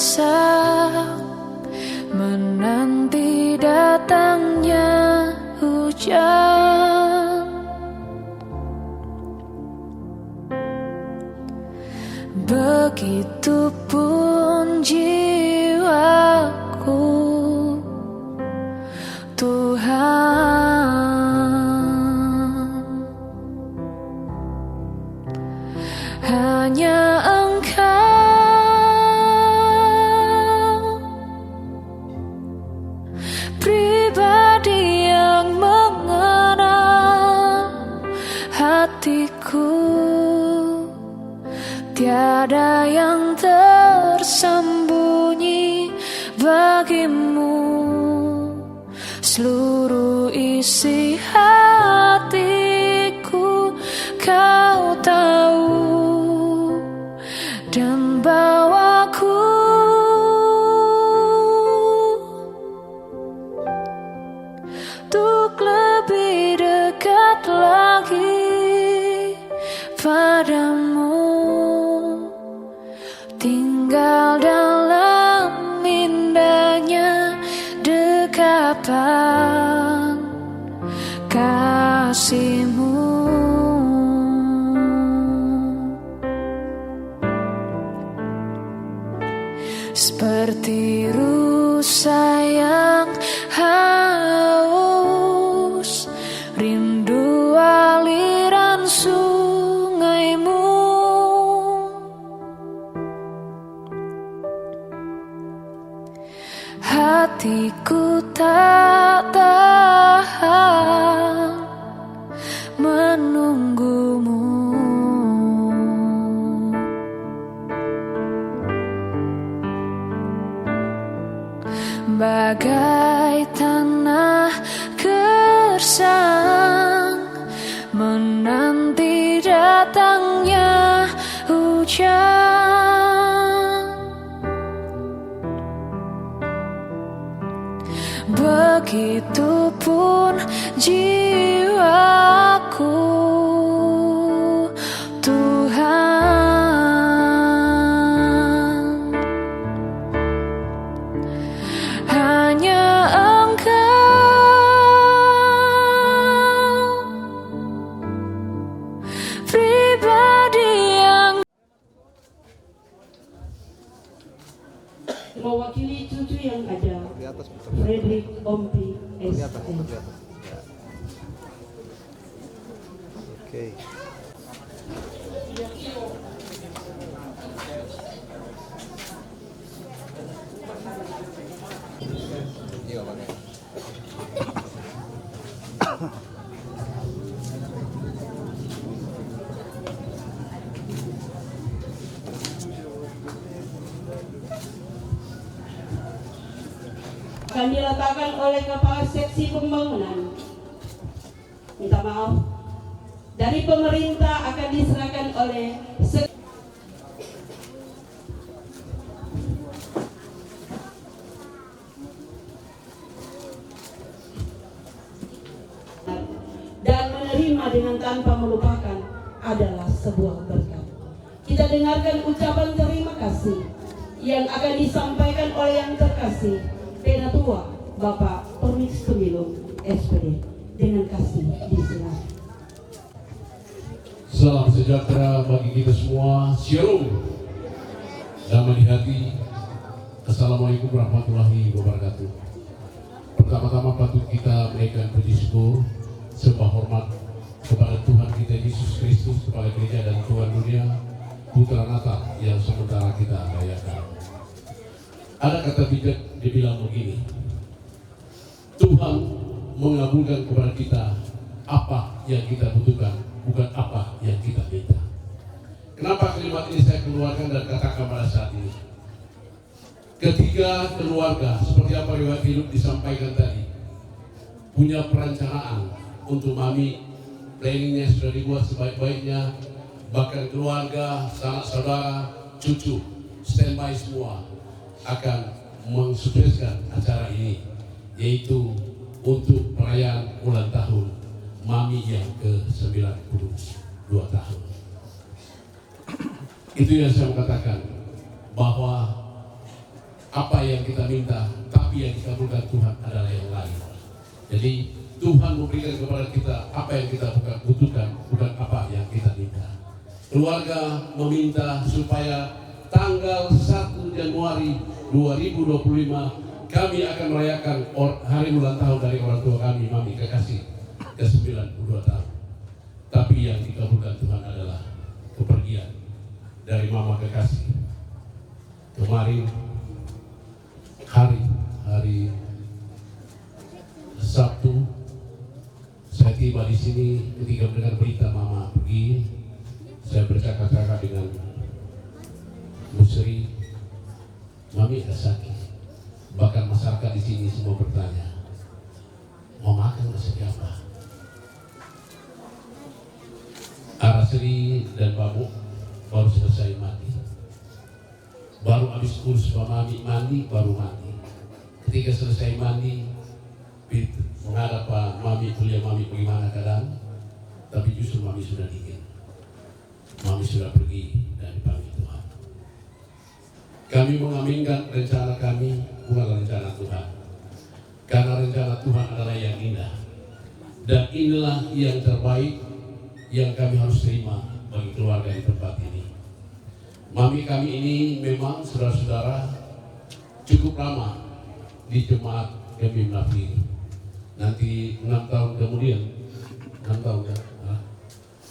gelisah menanti datangnya hujan. Begitupun jiwaku, Tuhan, hanya Engkau pribadi yang mengenal hatiku. Tiada yang tersembunyi bagimu, seluruh isi hatiku Kau tahu, dan bawaku untuk lebih dekat lagi padamu. Tinggal dalam indahnya dekapan kasih-Mu. Seperti rusa yang haus, rindu aliran sungai-Mu. Hatiku tak tahan menunggu-Mu. Bagai tanah gersang menanti datangnya hujan. Begitupun jiwaku, Tuhan, hanya Engkau pribadi yang mewakili cucu yang ada, Di atas putar. Frederick Ompi Di atas, SN. di atas. Ya. Oke. Iya, Bang. Akan diletakkan oleh Kepala Seksi Pembangunan. Minta maaf. Dari pemerintah akan diserahkan oleh dan menerima dengan tanpa melupakan adalah sebuah berkat. Kita dengarkan ucapan terima kasih yang akan disampaikan oleh yang terkasih Penatua Bapak Permis Pemilu SPD. Dengan kasih disilakan. Salam sejahtera bagi kita semua. Shalom. Damai di hati. Assalamualaikum warahmatullahi wabarakatuh. Pertama-tama patut kita menaikkan puji syukur sembah hormat kepada Tuhan kita Yesus Kristus, Kepala Gereja dan Tuhan dunia, Putra Natal yang sementara kita rayakan. Ada kata bijak dibilang begini, Tuhan mengabulkan kepada kita apa yang kita butuhkan, bukan apa yang kita minta. Kenapa kalimat ini saya keluarkan dan katakan pada saat ini? Ketiga keluarga, seperti apa riwayat hidup disampaikan tadi, punya perencanaan untuk mami, planningnya sudah dibuat sebaik-baiknya, bahkan keluarga, sanak saudara, cucu, standby semua akan mensukseskan acara ini, yaitu untuk perayaan ulang tahun mami yang ke-92 tahun. Itu yang saya katakan, bahwa apa yang kita minta, tapi yang dikabulkan Tuhan adalah yang lain. Jadi Tuhan memberikan kepada kita apa yang kita butuhkan, bukan apa yang kita minta. Keluarga meminta supaya tanggal 1 Januari 2025 kami akan merayakan hari ulang tahun dari orang tua kami, Mami Kekasih, ke-92 tahun. Tapi yang dikabulkan Tuhan adalah kepergian dari Mama Kekasih. Kemarin hari Sabtu saya tiba di sini ketika mendengar berita Mama pergi. Saya bercakap-cakap dengan Bu Sri, Mami ada sakit. Bahkan masyarakat di sini semua bertanya, mau makan nasi apa? Arasri dan Babu baru selesai mati. Baru habis urus Mami mandi, baru mati. Ketika selesai mandi, menghadap Pak Mami, kuliah Mami bagaimana keadaan, tapi justru Mami sudah dingin. Mami sudah pergi dari pagi Tuhan. Kami mengaminkan rencana kami, bukan rencana Tuhan. Karena rencana Tuhan adalah yang indah. Dan inilah yang terbaik yang kami harus terima bagi keluarga di tempat ini. Mami kami ini memang saudara-saudara cukup lama di jemaat Gemim Nafiri. Nanti 6 tahun kemudian, 6 tahun ya,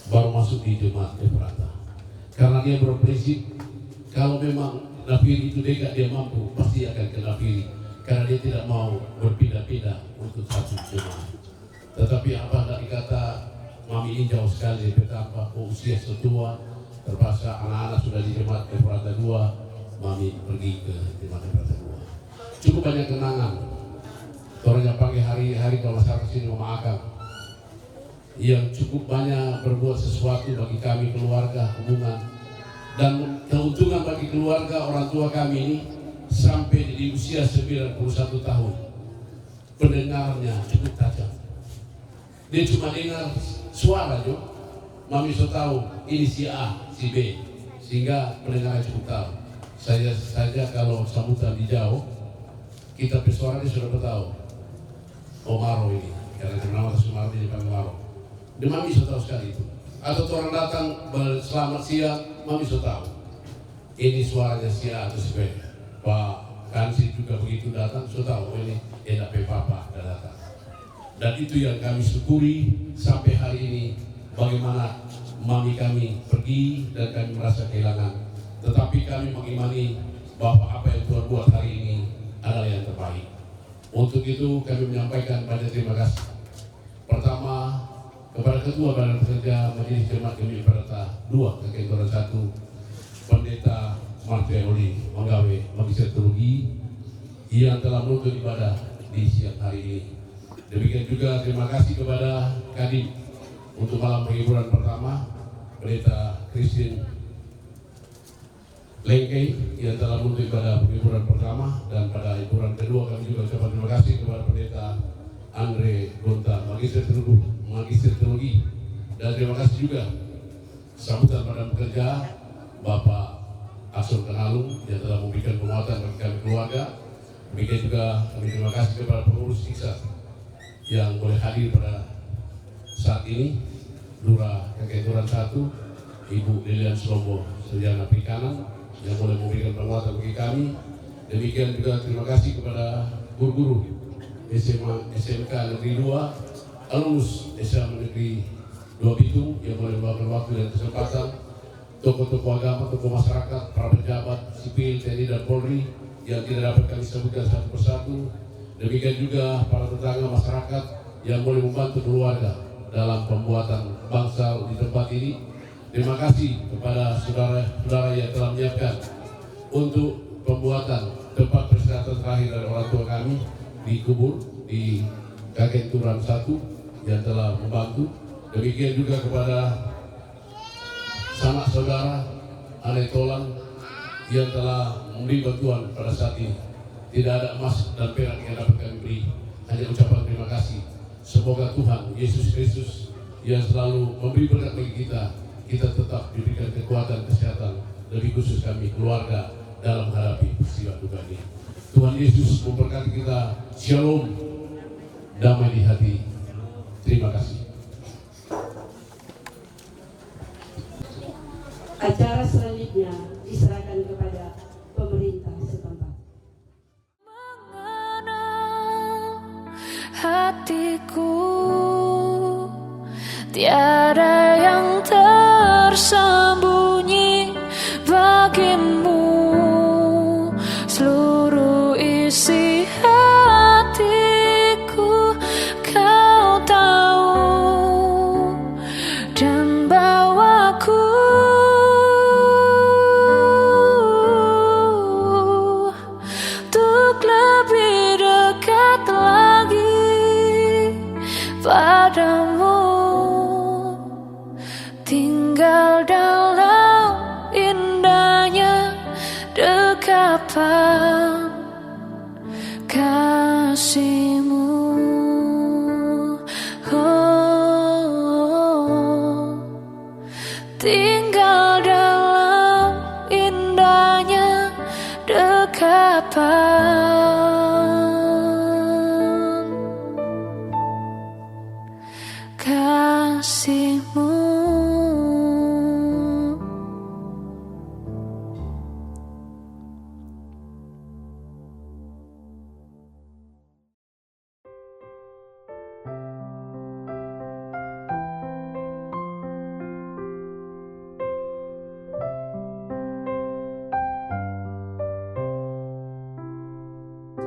baru masuk di jemaat Efrata. Karena dia berprinsip kalau memang Nafiri itu dekat dia mampu, pasti akan ke Nafiri. Karena dia tidak mau berpindah-pindah untuk satu jemaat. Tetapi apa dari kata Mami ini jauh sekali, betapa usia setua, terpaksa anak-anak sudah di jemaat Efrata 2, Mami pergi ke jemaat Efrata 2. Cukup banyak kenangan. Orangnya pagi hari-hari kalau masyarakat sini memaafkan, yang cukup banyak berbuat sesuatu bagi kami keluarga, hubungan dan keuntungan bagi keluarga orang tua kami ini sampai di usia 91 tahun. Pendengarnya cukup tajam. Dia cuma dengar suara jo, Mami so tahu ini si A, si B, sehingga pendengarnya cukup tahu. Saya saja kalau sambutan di jauh, kita bersuara dia sudah tahu. Omaro ini, karena nama Sumaro ini dipanggil Omaro. Dan Mami sudah tahu sekali itu. Atau orang datang selamat siang, Mami sudah tahu. Ini suaranya si A atau si B. Pak Kansi juga begitu datang, sudah tahu ini enak Papa datang. Dan itu yang kami syukuri sampai hari ini. Bagaimana Mami kami pergi dan kami merasa kehilangan. Tetapi kami mengimani bahwa apa yang Tuhan buat hari ini adalah yang terbaik. Untuk itu kami menyampaikan banyak terima kasih. Pertama, kepada Ketua Badan Pekerja Majelis Jemaat Gemim Efrata 2 Kekenturan 1 Pendeta Martia Oli Manggawe Magister Teologi yang telah menuntut ibadah di siang hari ini. Demikian juga terima kasih kepada Kadin untuk malam penghiburan pertama, Pendeta Christine Lengkei yang telah menuntut ibadah penghiburan pertama, dan pada hiburan kedua kami juga ucapkan terima kasih kepada Pendeta Andre Gonta Magister Teologi, dan terima kasih juga sambutan Badan Pekerja Bapak Asur Kanalung yang telah memberikan penguatan bagi kami keluarga. Demikian juga kami terima kasih kepada pengurus IKSA yang boleh hadir pada saat ini, Lurah Kekenturan 1 Ibu Lilian Slombo Sarjana Perikanan yang boleh memberikan penguatan bagi kami. Demikian juga terima kasih kepada guru-guru SMK Negeri 2, alumnus SMA Negeri 2 Bitung yang boleh meluangkan waktu dan kesempatan, tokoh-tokoh agama, tokoh masyarakat, para pejabat sipil, TNI dan Polri yang tidak dapat kami sebutkan satu persatu. Demikian juga para tetangga masyarakat yang boleh membantu keluarga dalam pembuatan bangsal di tempat ini. Terima kasih kepada saudara-saudara yang telah menyiapkan untuk pembuatan tempat peristirahatan terakhir dari orang tua kami di kubur di Kekenturan 1 yang telah membantu. Demikian juga kepada sanak saudara Ale Tolan yang telah memberi bantuan pada saat ini. Tidak ada emas dan perak yang dapat kami beri, hanya ucapan terima kasih. Semoga Tuhan Yesus Kristus yang selalu memberi berkat bagi kita tetap diberikan kekuatan, kesehatan, lebih khusus kami keluarga dalam menghadapi peristiwa duka ini. Tuhan Yesus memberkati kita. Shalom, damai di hati. Terima kasih. Acara selanjutnya diserahkan kepada pemerintah setempat. mengenal hatiku, tiada yang tersembunyi bagimu, seluruh isi hatiku kau tahu, dan bawaku untuk lebih dekat lagi padamu, tinggal dalam indahnya dekapan kasih-Mu. Oh, tinggal dalam indahnya dekapan kasih-Mu.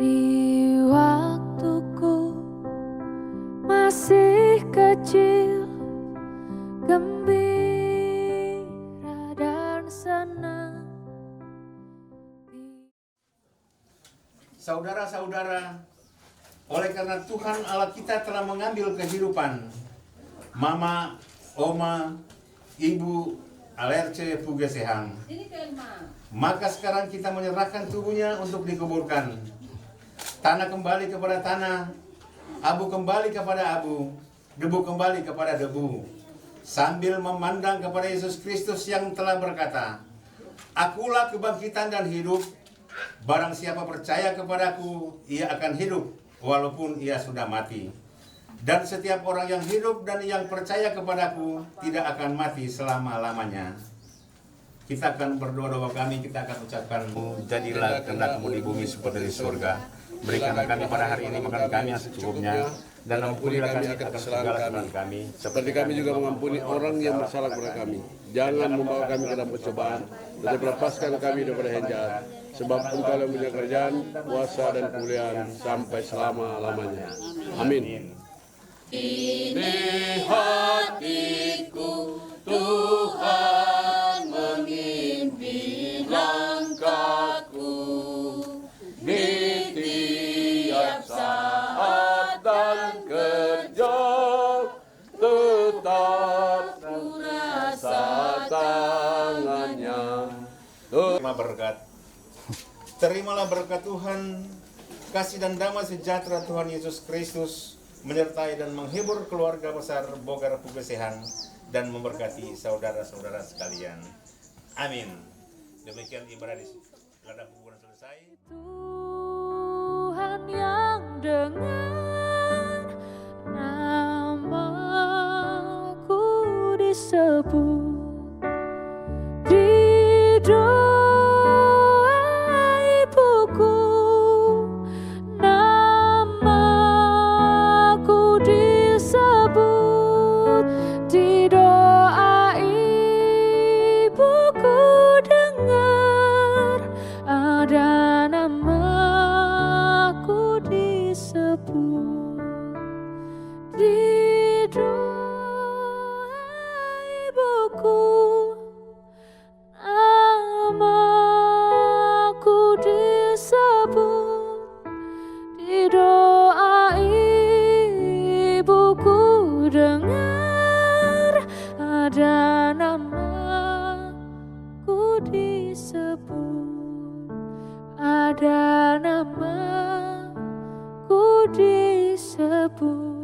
Di waktuku masih kecil, gembira dan senang. Saudara-saudara, oleh karena Tuhan Allah kita telah mengambil kehidupan Mama, Oma, Ibu Alerce Pugesehang, maka sekarang kita menyerahkan tubuhnya untuk dikuburkan. Tanah kembali kepada tanah, abu kembali kepada abu, debu kembali kepada debu. Sambil memandang kepada Yesus Kristus yang telah berkata, "Akulah kebangkitan dan hidup. Barang siapa percaya kepadaku, ia akan hidup walaupun ia sudah mati. Dan setiap orang yang hidup dan yang percaya kepadaku tidak akan mati selama-lamanya." Kita akan berdoa-doa kami, kita akan ucapkan, "Jadilah kehendak-Mu di bumi seperti di surga. Berikanlah kami pada hari ini makan kami yang secukupnya, dan ampunilah kami akan segala kesalahan kami, seperti kami juga mengampuni orang yang bersalah kepada kami. Jangan membawa kami ke dalam pencobaan, tetapi lepaskan kami daripada yang jahat. Sebab Engkau yang punya kerajaan, kuasa dan kemuliaan sampai selama-lamanya. Amin. Ini hatiku, Tuhan memimpin langkahku di tiap saat dan kerja, tetap ku rasa tangannya. Terima berkat. Terimalah berkat Tuhan, kasih dan damai sejahtera Tuhan Yesus Kristus menyertai dan menghibur keluarga besar Bogar Pugesehang dan memberkati saudara-saudara sekalian. Amin. Demikian ibadah di ladang kuburan selesai. Tuhan yang dengan namaku disebut di doa ibuku, namaku disebut di doa ibuku, dengar ada namaku disebut di doa ibuku, namaku disebut di doa ibuku, dengar ada namaku disebut, ada namaku disebut.